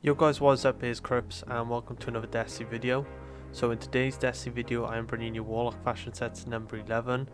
Yo guys, what's up, here's Krypz and welcome to another Destiny video. So in today's Destiny video I am bringing you Warlock fashion sets number 11.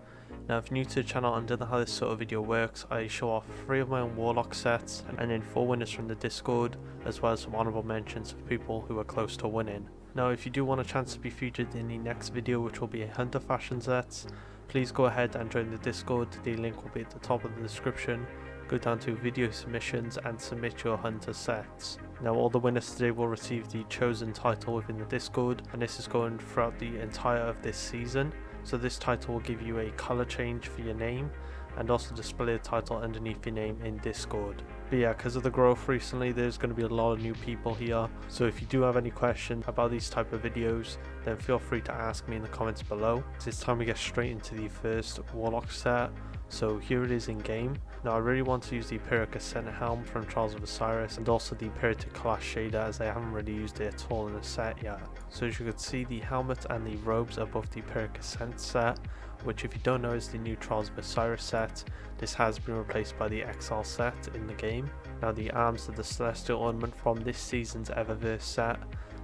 Now if you're new to the channel and don't know how this sort of video works, I show off 3 of my own Warlock sets and then 4 winners from the Discord, as well as some honourable mentions of people who are close to winning. Now if you do want a chance to be featured in the next video, which will be a Hunter fashion sets, please go ahead and join the Discord. The link will be at the top of the description. Go down to video submissions and submit your Hunter sets. Now all the winners today will receive the chosen title within the Discord, and this is going throughout the entire of this season. So this title will give you a colour change for your name and also display the title underneath your name in Discord. But yeah, because of the growth recently, there's going to be a lot of new people here, so if you do have any questions about these type of videos, then feel free to ask me in the comments below. It's time we get straight into the first Warlock set. So here it is in game. Now I really want to use the Pyrrhic ascent Helm from Trials of Osiris and also the Pyretic class shader, as I haven't really used it at all in the set yet. So as you can see, the helmet and the robes are both the Pyrrhic ascent set, which if you don't know is the new Trials of Osiris set. This has been replaced by the Exile set in the game. Now the arms are the celestial ornament from this season's eververse set.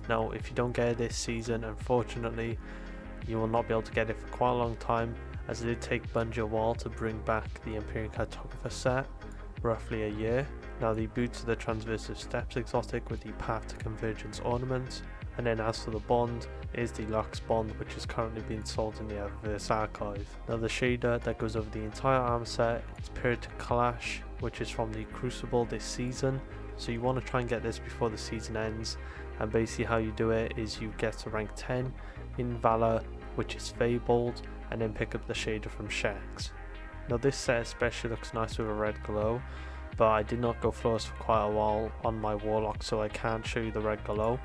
Now if you don't get it this season, unfortunately you will not be able to get it for quite a long time, as it did take Bungie a while to bring back the Imperial Cartographer set, roughly a year. Now the boots are the Transversive steps exotic with the path to convergence ornament, and then as for the bond, is the Luxe bond, which is currently being sold in the Eververse archive. Now the shader that goes over the entire arm set is Pyretic Clash, which is from the Crucible this season, so you want to try and get this before the season ends. And basically how you do it is you get to rank 10 in Valor, which is Fabled, and then pick up the shader from Shex. Now this set especially looks nice with a red glow, but I did not go flawless for quite a while on my Warlock, so I can't show you the red glow.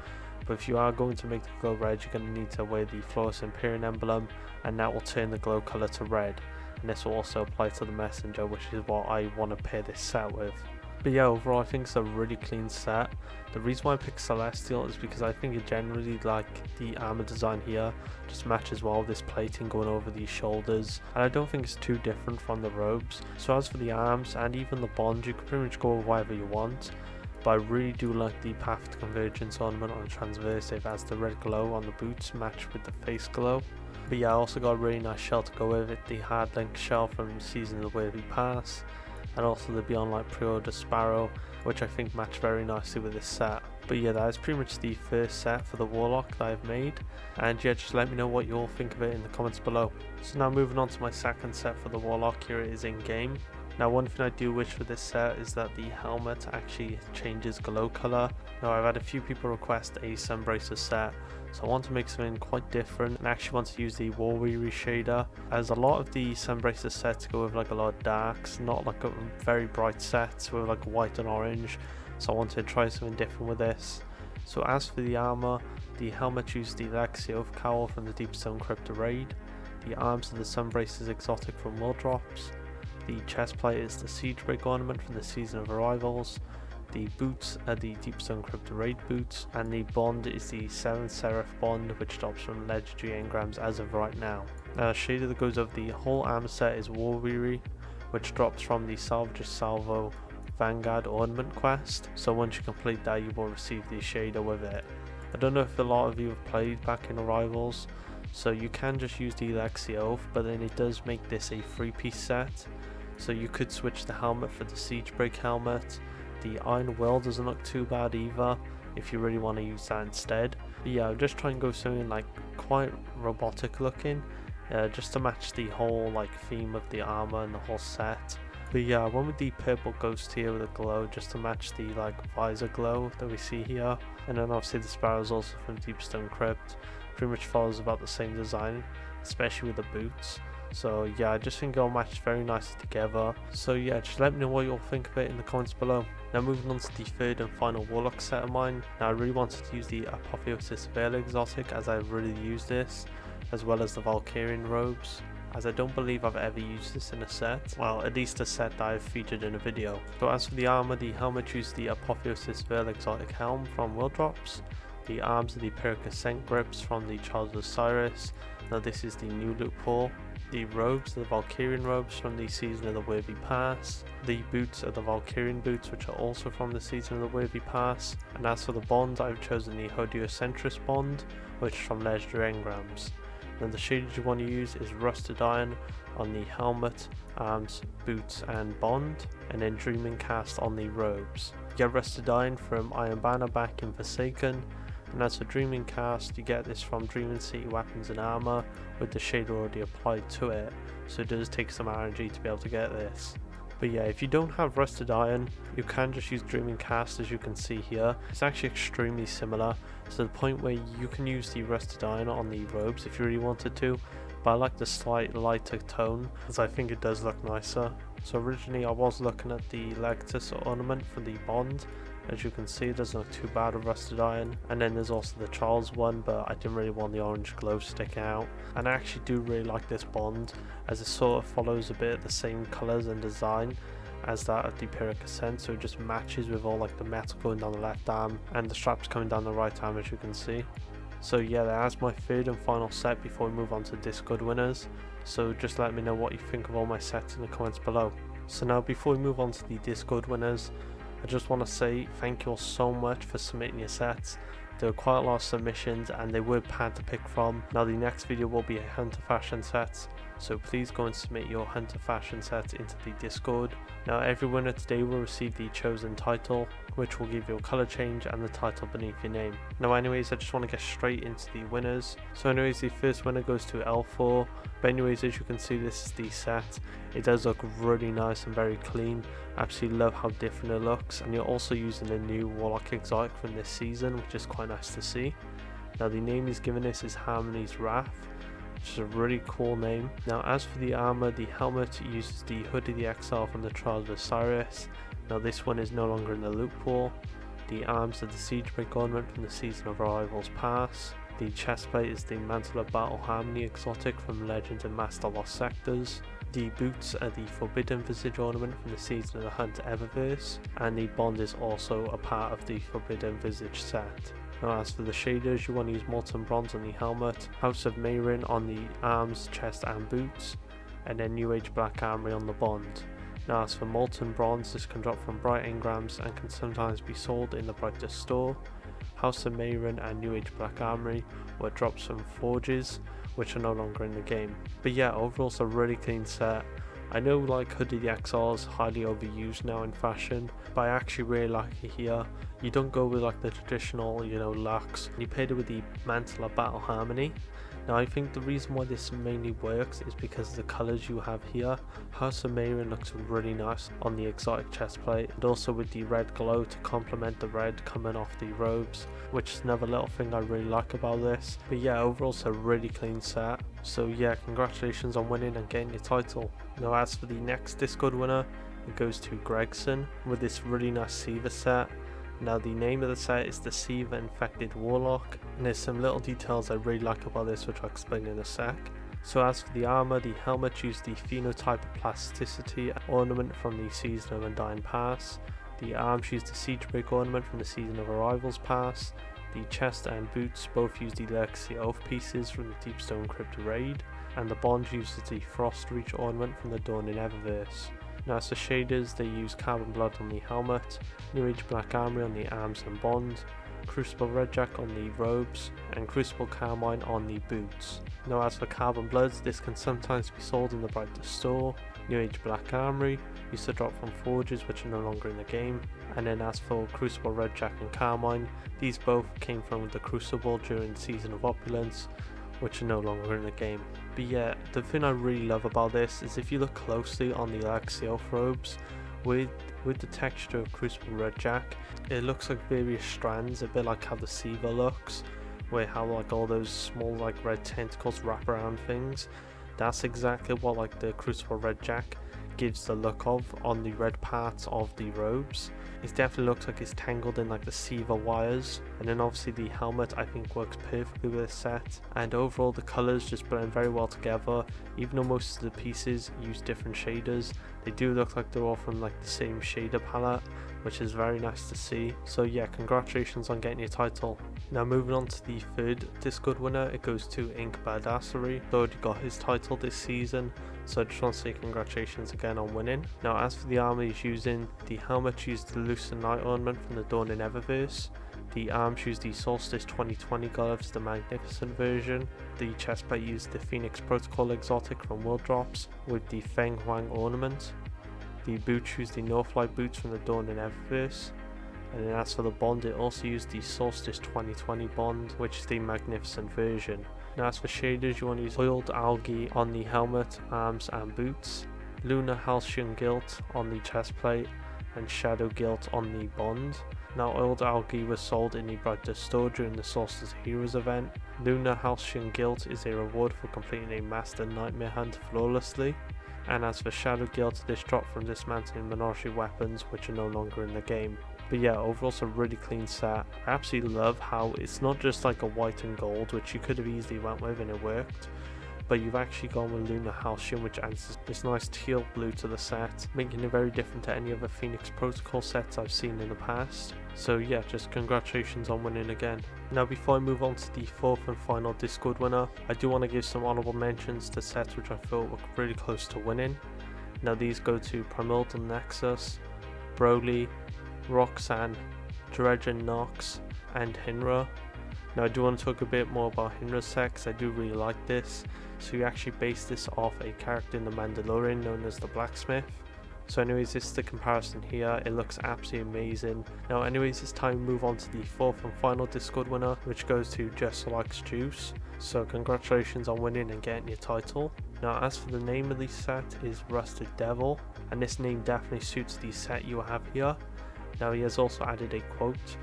But if you are going to make the glow red, you're going to need to wear the flawless Imperial emblem, and that will turn the glow colour to red, and this will also apply to the messenger, which is what I want to pair this set with. But yeah, overall I think it's a really clean set. The reason why I picked Celestial is because I think it generally, like, the armor design here just matches well with this plating going over these shoulders, and I don't think it's too different from the robes. So as for the arms and even the bond, you can pretty much go with whatever you want, but I really do like the path to convergence ornament on Transversive, as the red glow on the boots match with the face glow. But yeah, I also got a really nice shell to go with it, the hard link shell from Season of the Worthy Pass, and also the Beyond Light pre-order Sparrow, which I think match very nicely with this set. But yeah, that is pretty much the first set for the Warlock that I've made, and yeah, just let me know what you all think of it in the comments below. So now moving on to my second set for the Warlock, here it is in game. Now one thing I do wish for this set is that the helmet actually changes glow colour. Now I've had a few people request a Sunbracers set, so I want to make something quite different and actually want to use the War-Weary shader, as a lot of the Sunbracers sets go with like a lot of darks, not like a very bright sets with like white and orange, so I wanted to try something different with this. So as for the armour, the helmet used the legacy of cowl from the Deepstone Crypt raid, the arms are the Sunbracers exotic from World Drops, the chestplate is the Siegebreak ornament from the Season of Arrivals, the boots are the Deepstone Crypt raid boots, and the bond is the 7th Seraph bond, which drops from legendary engrams as of right now. Now the shader that goes over the whole armor set is War-Weary, which drops from the Salvage's Salvo Vanguard ornament quest, so once you complete that you will receive the shader with it. I don't know if a lot of you have played back in Arrivals, so you can just use the Legacy Oath, but then it does make this a 3-piece set, so you could switch the helmet for the Siegebreak helmet. The Iron Will doesn't look too bad either, if you really want to use that instead. But yeah, I'll just try and go something like quite robotic looking, just to match the whole like theme of the armor and the whole set. But yeah, I went with the purple ghost here with a glow, just to match the like visor glow that we see here. And then obviously the sparrows also from Deepstone Crypt, pretty much follows about the same design, especially with the boots. So yeah, I just think it'll match very nicely together. So yeah, just let me know what you all think of it in the comments below. Now moving on to the third and final Warlock set of mine. Now I really wanted to use the Apotheosis Valor exotic, as I've really used this, as well as the Valkyrian robes, as I don't believe I've ever used this in a set, well at least a set that I've featured in a video. So as for the armour, the helmet used the Apotheosis Valor exotic helm from World Drops, the arms are the Pyrrhic ascent grips from the Trials of Osiris. Now this is the new Lphor. The robes are the Valkyrian robes from the Season of the Worthy Pass. The boots are the Valkyrian boots, which are also from the Season of the Worthy Pass. And as for the bonds, I've chosen the Osiris bond, which is from Legendary Engrams. Then the shaders you want to use is Rusted Iron on the helmet, arms, boots and bond, and then Dreaming Cast on the robes. You get Rusted Iron from Iron Banner back in Forsaken, and as for Dreaming Cast, you get this from Dreaming City Weapons and Armor with the shader already applied to it, so it does take some RNG to be able to get this. But yeah, if you don't have Rusted Iron, you can just use Dreaming Cast, as you can see here. It's actually extremely similar, to the point where you can use the Rusted Iron on the robes if you really wanted to, but I like the slight lighter tone, as I think it does look nicer. So originally I was looking at the Legtus ornament for the bond. As you can see, it doesn't look too bad with Rusted Iron. And then there's also the Charles one, but I didn't really want the orange glow sticking out. And I actually do really like this bond, as it sort of follows a bit of the same colours and design as that of the Pyrrhic ascent, so it just matches with all like the metal going down the left arm and the straps coming down the right arm, as you can see. So yeah, that's my third and final set before we move on to Discord winners. So just let me know what you think of all my sets in the comments below. So now, before we move on to the Discord winners, I just want to say thank you all so much for submitting your sets. There were quite a lot of submissions and they were packed to pick from. Now the next video will be a Hunter Fashion sets, so please go and submit your Hunter Fashion sets into the Discord. Now every winner today will receive the chosen title, which will give you a colour change and the title beneath your name. Now anyways, I just want to get straight into the winners. So anyways, the first winner goes to Lphor. But anyways, as you can see, this is the set. It does look really nice and very clean. Absolutely love how different it looks, and you're also using the new Warlock exotic from this season, which is quite nice to see. Now the name he's given this is Harmony's Wrath, which is a really cool name. Now as for the armor, the helmet uses the Hood of the Exile from the Trials of Osiris. Now this one is no longer in the loot pool. The arms are the Siegebreak ornament from the Season of Arrival's Pass. The chestplate is the Mantle of Battle Harmony exotic from Legends and Master Lost Sectors. The boots are the Forbidden Visage ornament from the Season of the Hunt eververse, and the bond is also a part of the Forbidden Visage set. Now as for the shaders, you want to use Molten Bronze on the helmet, House of Mayrin on the arms, chest and boots, and then New Age Black Armory on the bond. Now as for Molten Bronze, this can drop from Bright Engrams and can sometimes be sold in the Brightest store. House of Mayrin and New Age Black Armory were drops from Forges, which are no longer in the game. But yeah, overall it's a really clean set. I know like Hood of the Exile is highly overused now in fashion, but I actually really like it here. You don't go with like the traditional, Luxe, you paired it with the Mantle of Battle Harmony. Now I think the reason why this mainly works is because of the colours you have here. House of Mayrin looks really nice on the exotic chestplate, and also with the red glow to complement the red coming off the robes, which is another little thing I really like about this. But yeah, overall it's a really clean set. So yeah, congratulations on winning and getting your title. Now as for the next Discord winner, it goes to Gregson with this really nice Siva set. Now the name of the set is the Siva Infected Warlock, and there's some little details I really like about this, which I'll explain in a sec. So as for the armor, the helmet used the Phenotype of Plasticity ornament from the Season of Undying Pass. The arms used the Siegebreak ornament from the Season of Arrival's Pass. The chest and boots both use the Legacy Oath pieces from the Deepstone Crypt raid, and the bond uses the Frost Reach ornament from the Dawning Eververse. Now as for shaders, they use Carbon Blood on the helmet, New Age Black Armory on the arms and bond, Crucible Redjack on the robes, and Crucible Carmine on the boots. Now as for Carbon Bloods, this can sometimes be sold in the Brightest store. New Age Black Armory used to drop from Forges, which are no longer in the game. And then as for Crucible Redjack and Carmine, these both came from the Crucible during the Season of Opulence, which are no longer in the game. But yeah, the thing I really love about this is if you look closely on the Legacy Oath robes, with the texture of Crucible Redjack, it looks like various strands, a bit like how the Siva looks, where how like all those small like red tentacles wrap around things. That's exactly what like the Crucible Redjack gives the look of on the red parts of the robes. It definitely looks like it's tangled in like the Siva wires, and then obviously the helmet I think works perfectly with this set, and overall the colours just blend very well together. Even though most of the pieces use different shaders, they do look like they're all from like the same shader palette, which is very nice to see. So yeah, congratulations on getting your title. Now moving on to the third Discord winner, it goes to Ink Badassery. He already got his title this season, so I just want to say congratulations again on winning. Now as for the armor he's using, the helmet used the Luxe Night ornament from the Dawn in Eververse. The arms used the Solstice 2020 gloves, the Magnificent version. The chestplate used the Phoenix Protocol exotic from World Drops with the Feng Huang ornament. The boots used the Northlight boots from the Dawn in Eververse. And then as for the bond, it also used the Solstice 2020 bond, which is the Magnificent version. Now as for shaders, you want to use oiled algae on the helmet, arms and boots, lunar halcyon gilt on the chestplate, and shadow gilt on the bond. Now oiled algae was sold in the Brighter store during the Solstice Heroes event. Lunar halcyon gilt is a reward for completing a Master Nightmare Hunt flawlessly. And as for shadow gilt, this dropped from dismantling minority weapons which are no longer in the game. But yeah, overall it's a really clean set. I absolutely love how it's not just like a white and gold, which you could have easily went with and it worked, but you've actually gone with Lunar Halcyon, which adds this nice teal blue to the set, making it very different to any other Phoenix Protocol sets I've seen in the past. So yeah, just congratulations on winning again. Now before I move on to the fourth and final Discord winner, I do want to give some honourable mentions to sets which I thought were really close to winning. Now these go to Primordial Nexus, Broly, Roxanne, Dredgen Nox, and Hinra. Now I do want to talk a bit more about Hinra's set because I do really like this. So you actually base this off a character in the Mandalorian known as the Blacksmith. So anyways, this is the comparison here. It looks absolutely amazing. Now anyways, it's time to move on to the fourth and final Discord winner, which goes to JusLikesJuice. So congratulations on winning and getting your title. Now as for the name of the set is Rusted Devil, and this name definitely suits the set you have here. Now he has also added a quote,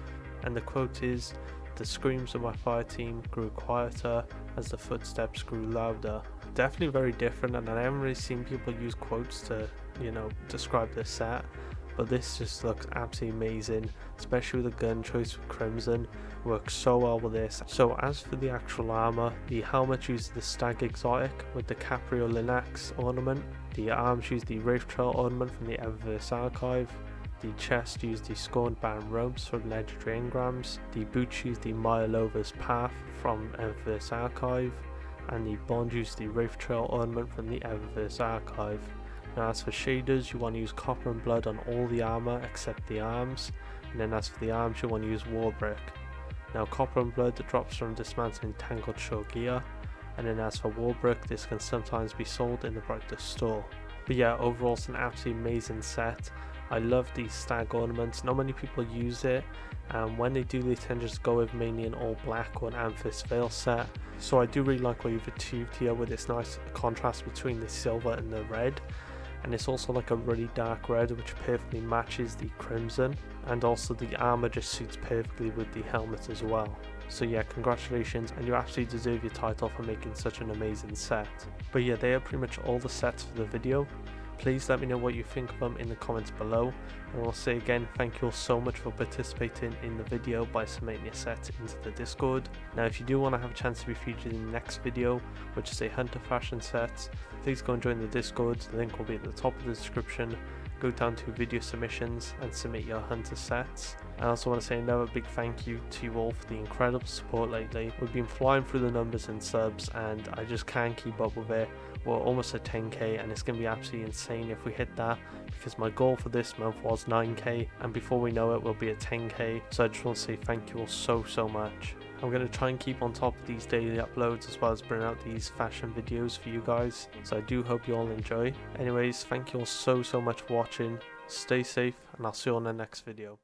and the quote is, "The screams of my fire team grew quieter as the footsteps grew louder." Definitely very different, and I haven't really seen people use quotes to, describe this set, but this just looks absolutely amazing, especially with the gun choice with Crimson. Works so well with this. So as for the actual armor, the helmet uses the Stag Exotic with the Caprio Linax ornament. The arms use the Wraith Trail ornament from the Eververse archive. The chest used the Scorned Baron robes from Legendary Engrams. The boots used the Myalova's Path from Eververse archive. And the bond used the Wraith Trail ornament from the Eververse archive. Now as for shaders, you want to use Copper and Blood on all the armor except the arms. And then as for the arms, you want to use Warbrick. Now Copper and Blood drops from dismantling Tangled Shore gear. And then as for Warbrick, this can sometimes be sold in the Brighter store. But yeah, overall it's an absolutely amazing set. I love these stag ornaments. Not many people use it, and when they do, they tend to just go with mainly an all black or an Amethyst Veil set. So I do really like what you've achieved here with this nice contrast between the silver and the red, and it's also like a really dark red which perfectly matches the crimson, and also the armor just suits perfectly with the helmet as well. So yeah, congratulations, and you absolutely deserve your title for making such an amazing set. But yeah, they are pretty much all the sets for the video. Please let me know what you think of them in the comments below, and I'll say again, thank you all so much for participating in the video by submitting your set into the Discord. Now if you do want to have a chance to be featured in the next video, which is a Hunter Fashion set, please go and join the Discord. The link will be at the top of the description. Go down to video submissions and submit your Hunter sets. I also want to say another big thank you to you all for the incredible support lately. We've been flying through the numbers in subs and I just can't keep up with it. We're almost at 10k and it's going to be absolutely insane if we hit that, because my goal for this month was 9k, and before we know it we'll be at 10k. So I just want to say thank you all so much. I'm going to try and keep on top of these daily uploads as well as bring out these fashion videos for you guys, so I do hope you all enjoy. Anyways, thank you all so much for watching, stay safe, and I'll see you on the next video.